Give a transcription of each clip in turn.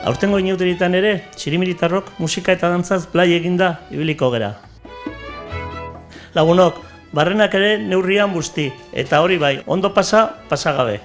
Aurtengo inauteritan ere, txirimiritarrok musika eta dantzaz blai eginda ibiliko gera. Lagunok, barrenak ere neurrian busti, eta hori bai, ondo pasagabe.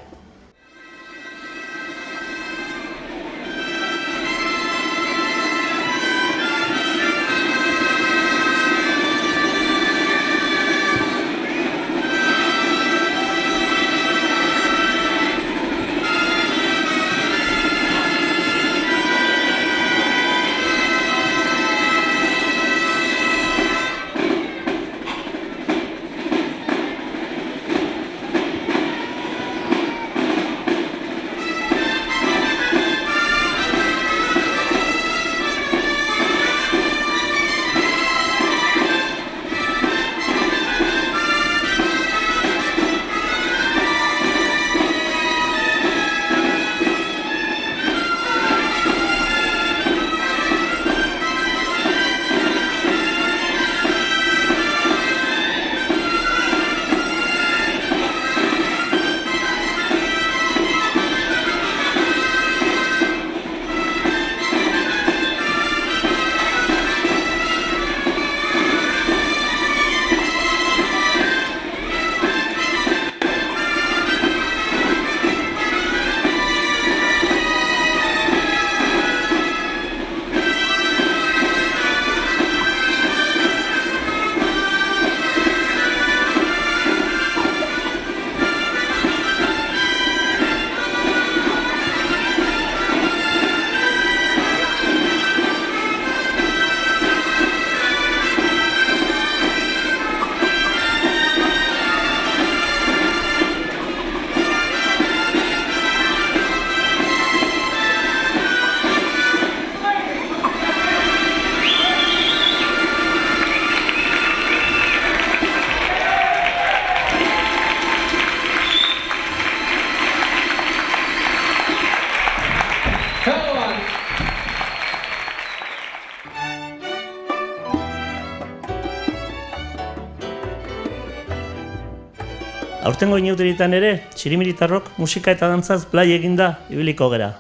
Aurtengo inauteritan ere, txirimiritarrok musika eta dantzaz blai eginda ibiliko gera.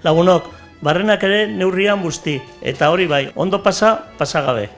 Lagunok, barrenak ere neurrian busti, eta hori bai, ondo pasagabe.